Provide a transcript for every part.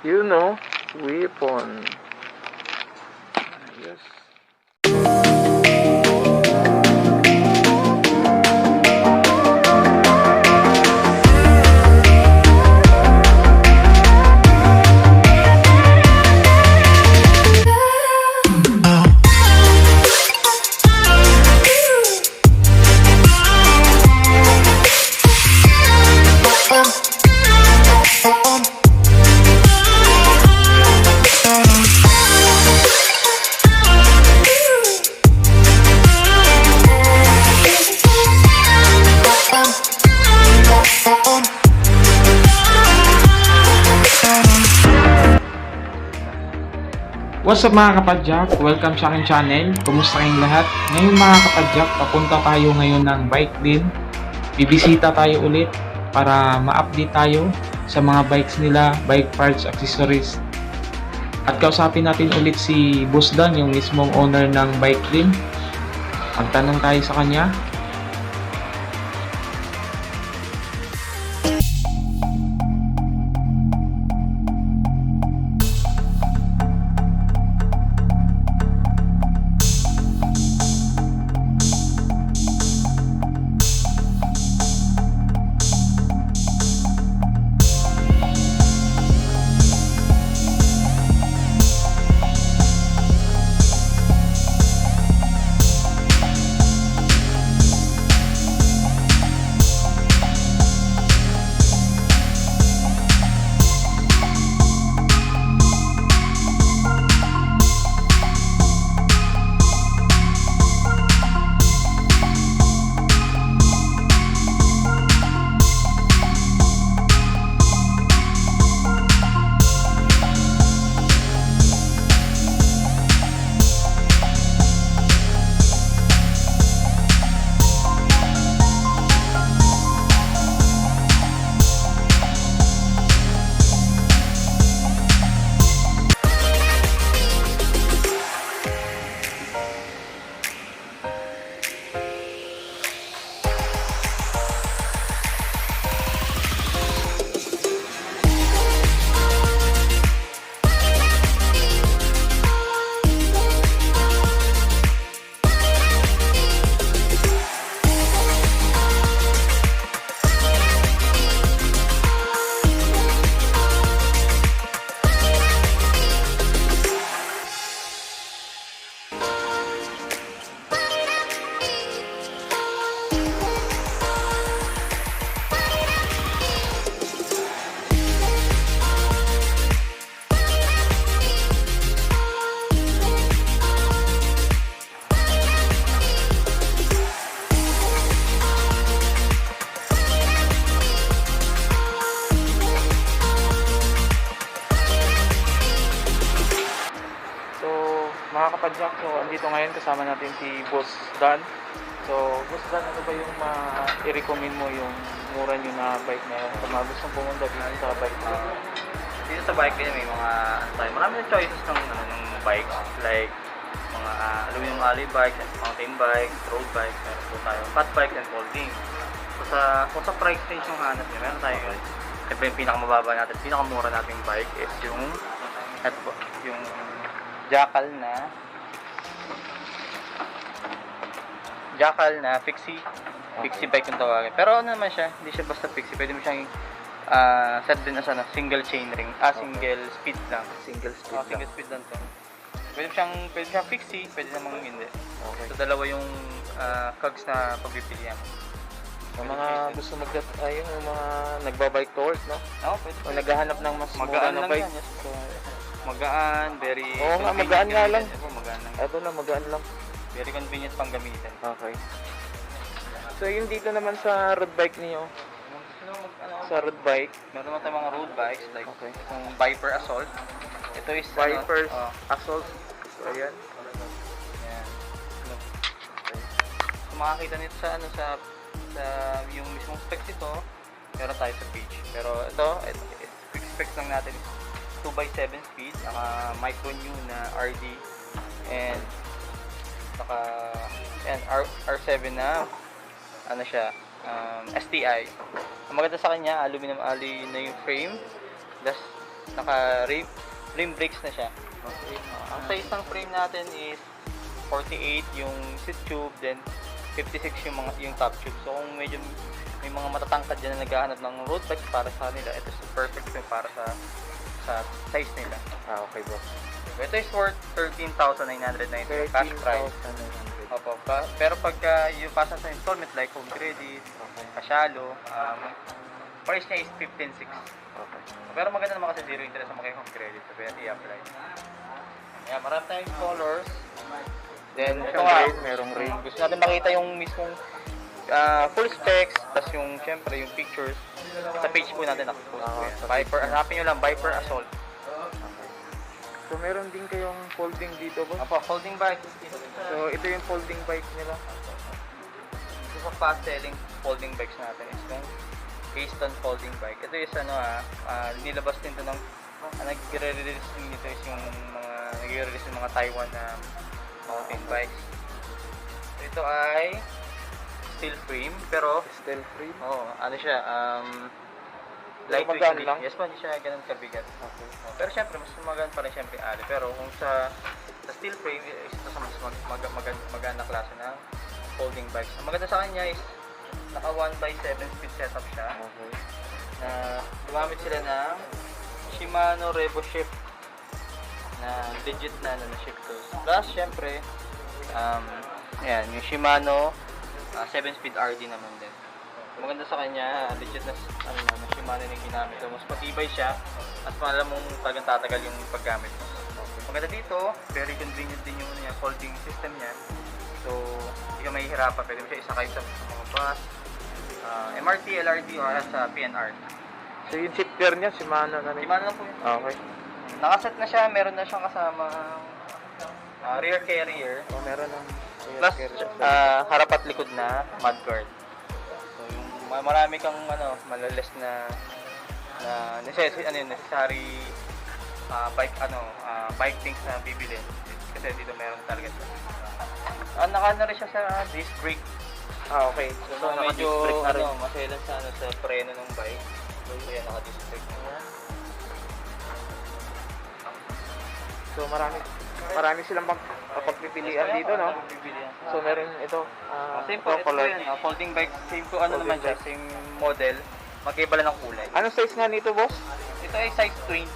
You know, weapon. Yes. What's up mga kapadyak? Welcome sa aking channel. Kumusta kayong lahat? Ngayon mga kapadyak, papunta tayo ngayon ng bike din. Bibisita tayo ulit para ma-update tayo sa mga bikes nila, bike parts, accessories. At kausapin natin ulit si Boss Dan, yung mismong owner ng bike din. Magtanong tayo sa kanya. Mga kapadyak, so andito ngayon kasama natin si Boss Dan. So, Boss Dan, ano ba yung i-recommend mo yung mura nyo na bike na yun? Kung gustong pumunta dito sa bike na Dito sa bike din may mga marami na choices ng bikes, like mga aluminum alloy bikes, mountain bikes, road bikes, meron po tayo fat bikes and folding. So kung sa price range yung hanap niyo, meron tayo siyempre yung pinakamababa natin, pinakamura nating bike is yung ito po, yung Jackal na fixie bike yung tawagin. Pero ano naman siya, hindi siya basta fixie, pwede mo siyang set din na sana single chain ring, single speed lang. single Speed lang to. Pwede siyang fixie, pwede namang hindi. Okay. So dalawa yung cogs na pagpipilian. Sa mga gusto yung mga nagbabike to work, no? Oo, pwede. O naghahanap ng mas mura Magaan na lang bike. yan, yes. Magaan, very Oo nga, convenient magaan nga lang. gamitin. Magaan lang. Ito na, magaan lang. Very convenient pang gamitin. Okay. So yung dito naman sa road bike niyo, sa road bike, Meron naman tayong mga road bikes like Okay. itong Viper Assault. Ito is Viper Assault. So ayan. Yan. So makakita nito sa yung mismong specs ito, meron tayo sa page. Pero ito quick specs lang natin. 2x7 speed, micro new na RD, and saka R7 na ano siya, STI. Ang maganda sa kanya, aluminum alloy na yung frame, plus naka rim brakes na siya. Okay. Ang size ng frame natin is 48 yung seat tube, then 56 yung top tube. So kung medyo may mga matatangkad dyan na naghahanap ng road bikes para sa nila, ito is perfect yung para sa size nila. Okay, boss. Ito is worth 13,990 cash price. 13,900. Opo, pero pagka yung pasa sa installment like home credit, kasyalo, price niya is 15,600. Okay. Pero maganda naman kasi zero interest sa mga home credit, so pwede i-apply. Ayan, marami tayong colors. Then, ito nga, merong ring. gusto natin makita yung mismong full specs, tas yung, syempre, yung pictures. Sa page po natin nakapost po yan. Viper, hanapin nyo lang, Viper Assault. So, meron din kayong folding dito, boss? Apo, folding bike. So, ito yung folding bike nila. Ito sa fast selling folding bikes natin is yung Keystone folding bike. Ito is nilabas din ito ng nagre-release nito is yung mga nagre-release ng mga Taiwan na mountain bikes. So, ito ay steel frame pero Steel frame. ano siya lightweight magaan hindi. lang? Yes po, hindi siya ganun kabigat. Okay. Pero syempre mas magaan pa rin syempre ali. Pero kung sa steel frame is ito sa mas magaan na klase ng folding bikes. Ang maganda sa kanya is naka 1x7 speed setup siya. Okay. Na gumamit sila ng Shimano Revo Shift na legit na shifters. Plus syempre ayan, yung Shimano 7-speed RD naman din. Maganda sa kanya, legit na na Shimano yung ginamit. So, mas matibay siya at malam mong talagang tatagal yung paggamit mo. Maganda dito, very convenient din yung folding system niya. So, hindi ka mahihirapan. Pwede mo siya isakay sa mga bus, MRT, LRT, o sa PNR. So, yung seat pair niya, Shimano na rin. Shimano lang po yun. Okay. Nakaset na siya, meron na siyang kasama rear carrier. So, meron ng Plus, harap at likod na mudguard. So, yung marami kang malalas na necessary bike things na bibilin. Kasi dito meron talaga siya. Naka rin siya sa disc brake. okay. So, medyo maselan sa preno ng bike. So, yan, naka-disc brake na yan. So, marami silang pagpipilian dito, no? So, meron ito. Same po, ito po yan. Folding bike, same po naman siya, same model. Magkaiba lang ng kulay. Anong size nga nito, boss? Ito ay size 20.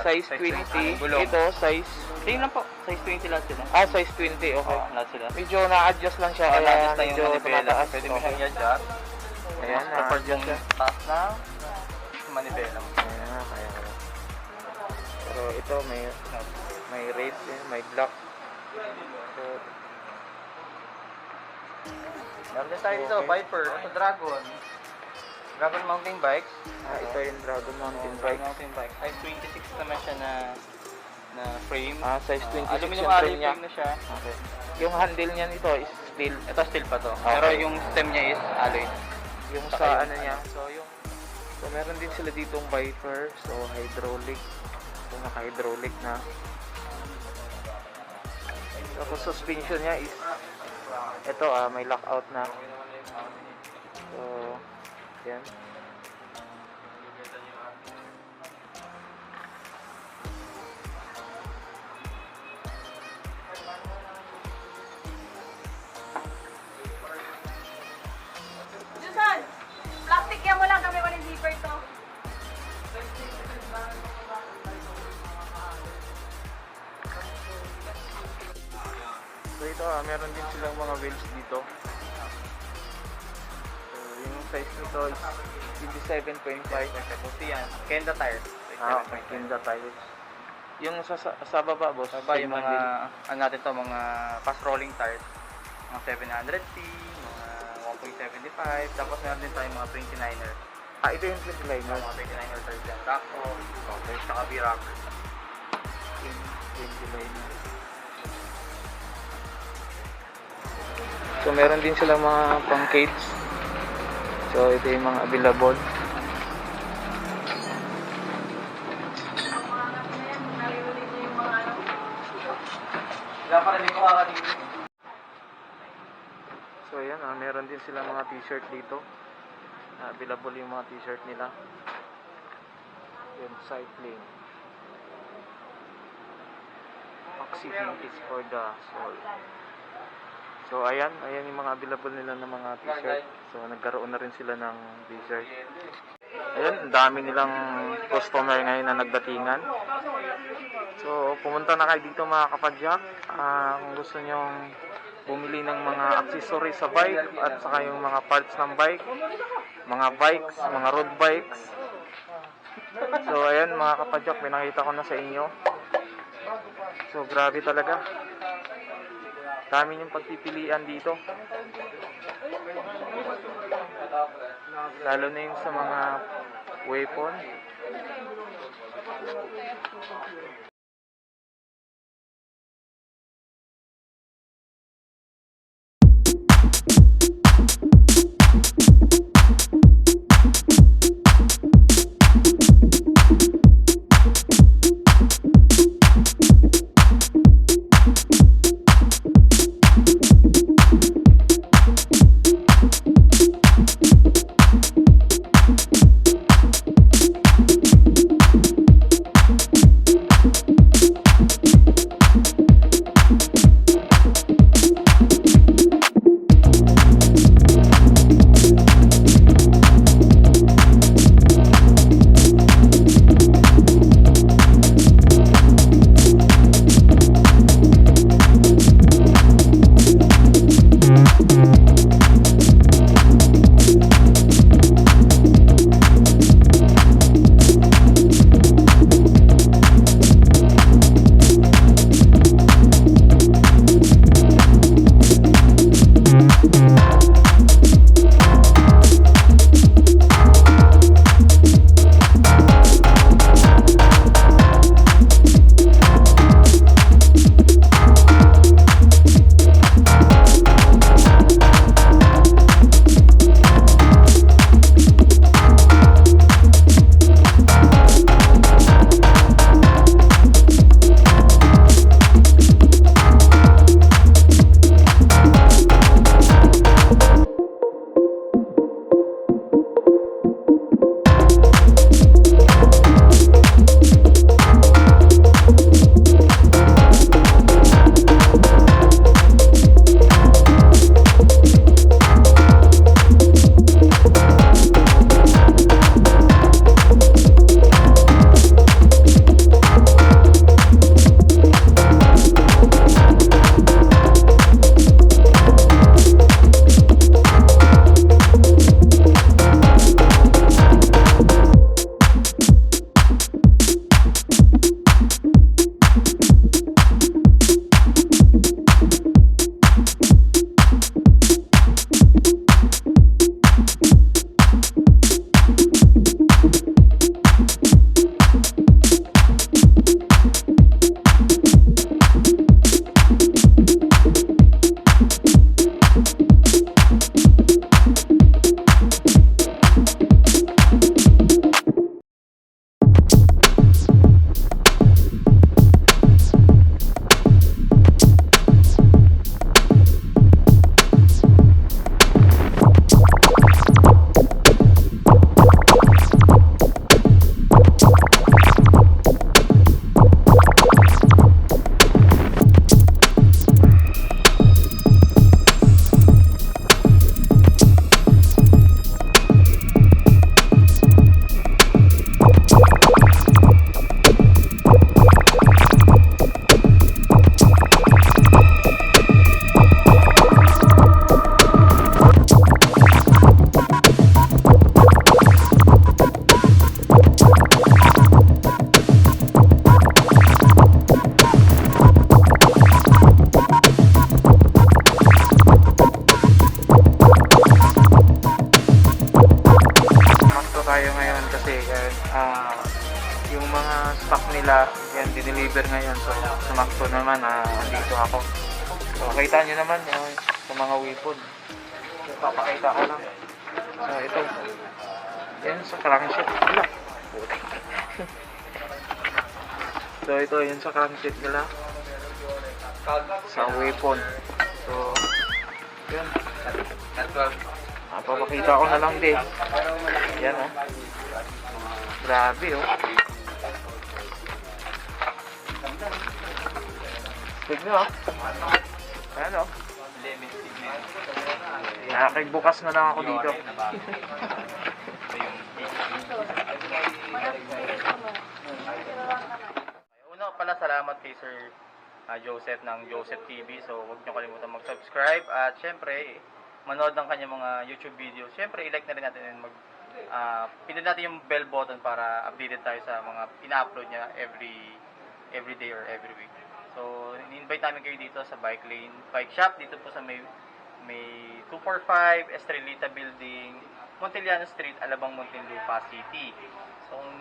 Size 20. Gulong. Ito, size... Same lang po, size 20 lahat sila. size 20. Okay. Lahat sila. Medyo na-adjust lang siya. Kaya Na-adjust lang medyo yung manibela. tumataas. Pwede mo siyang i-adjust. Ayan, Preferred yung siya. taas na manibela mo. Ayan, kaya. Pero ito, may red, may black. So, Meron din tayo dito, Okay. Viper, ito Dragon. Dragon mountain bikes. ito yung Dragon Mountain Bike. Mountain bike. Size 26 naman siya na frame. Size 26 Aluminum yung alloy frame niya. frame na siya. Okay. Yung handle niya nito is steel. Ito steel pa to. Okay. Pero yung stem niya is alloy. Yung Saka sa yung- ano niya. So meron din sila ditong Viper. So hydraulic. So naka-hydraulic na. Tapos suspension niya is ito may lockout na. So yan. Susan, plastic yan mo lang kami walang zipper to. So ito meron din silang mga wheels dito. So yung size nito is 27.5. Buti yan. Kenda tires. Okay, Kinda tires. Yung sa baba, boss. Saba yung same mga, handle. ano natin to, mga fast rolling tires. Mga 700T, mga 1.75. Tapos meron din tayong mga 29er. Ito yung flip liner. Mga 29er tires yan. Taco, Okay. saka B-Rock. 20 liner. So meron din silang mga pang cage. So ito yung mga available. Nariulit niyo yung mga ano. Wala pa rin ko kakatingin. So ayan, meron din silang mga t-shirt dito. Available yung mga t-shirt nila. Yung cycling. Oxygen is for the soul. So ayan yung mga available nila ng mga t-shirt. So nagkaroon na rin sila ng t-shirt. Ayan, ang dami nilang customer ngayon na nagdatingan. So pumunta na kayo dito mga kapadyak. Kung gusto nyong bumili ng mga accessories sa bike at saka yung mga parts ng bike, mga bikes, mga road bikes. So ayan mga kapadyak, pinakita ko na sa inyo. So grabe talaga. Dami yung pagpipilian dito. Lalo na yung sa mga weapon. nila, yan, dineliver ngayon. So, sumakto naman, andito ako. So, kita nyo naman, sa mga weapon. So, papakita ko lang. So, ito. Yan, sa crankshaft. Wala. So, ito, yun sa crankshaft nila. Sa weapon. So, yun. Papakita ko na lang din. Yan, oh. Grabe, oh. Tignan o. Ayan o. Nakikbukas na lang ako dito. Una pala, salamat kay Sir Joseph ng Joseph TV. So, huwag niyo kalimutan mag-subscribe at syempre, manood ng kanyang mga YouTube videos. Syempre, i-like na rin natin and pindot natin yung bell button para updated tayo sa mga ina-upload niya every day or every week. So, in-invite namin kayo dito sa Bike Lane Bike Shop dito po sa may 245 Estrelita Building, Montellano Street, Alabang, Muntinlupa City. So, kung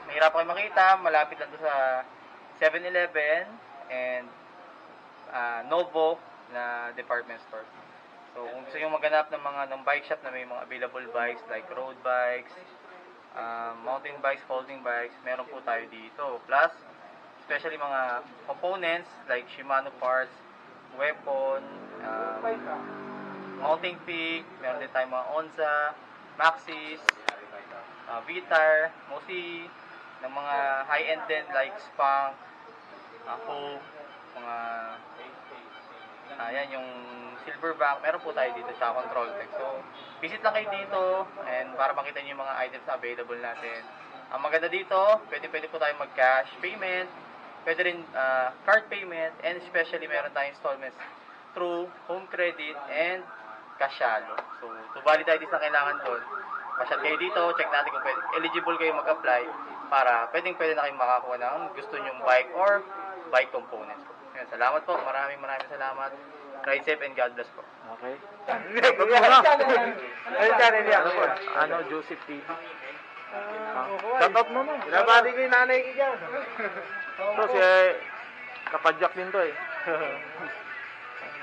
mahirap kayo makita, malapit lang to sa 7-Eleven and Novo na department store. So, kung gusto nyo maghanap ng bike shop na may mga available bikes like road bikes, mountain bikes, folding bikes, meron po tayo dito. Plus, especially mga components like Shimano parts, weapon, mounting peak, meron din tayong mga Onza, Maxxis, V-Tire, mostly ng mga high-end din like Spank, Hope, mga ayan yung Silverback, meron po tayo dito sa Control Tech. So, visit lang kayo dito and para makita niyo yung mga items na available natin. Ang maganda dito, pwede po tayo mag-cash payment, pwede rin card payment, and especially meron tayong installments through home credit and Cashalo. So, to validate na kailangan doon, pasyat kayo dito, check natin kung eligible kayo mag-apply para pwede na kayo makakuha ng gusto nyong bike or bike components. Ayan, salamat po. Maraming salamat. Ride safe and God bless po. Okay. Ano, Joseph TV. Shoutout mo na. Nabali ko yung nanay ko dyan. Ito si Kapadyak din to eh.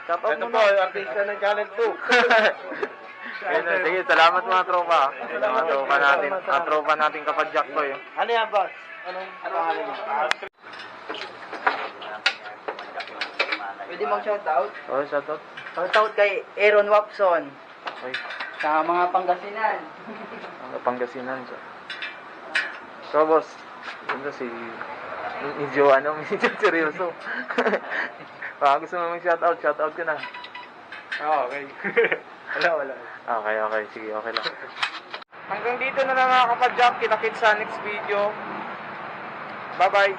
Shoutout Ito mo po, na. artista ng Channel 2. Ayun na, sige, salamat mga tropa. Mga tropa natin. Mga tropa natin Kapadyak to eh. Ano yan, boss? Anong pangalan niya? Pwede mag-shoutout? Oh, shoutout. Shoutout kay Aaron Wapson Okay. sa mga Pangasinan. Ang Pangasinan siya. So, boss. Ito si... Medyo seryoso. Baka gusto mo mag-shoutout, shoutout ka na. Okay. Wala. Okay. Sige, okay lang. Hanggang dito na lang mga Kapadyak. Kita-kits sa next video. Bye-bye.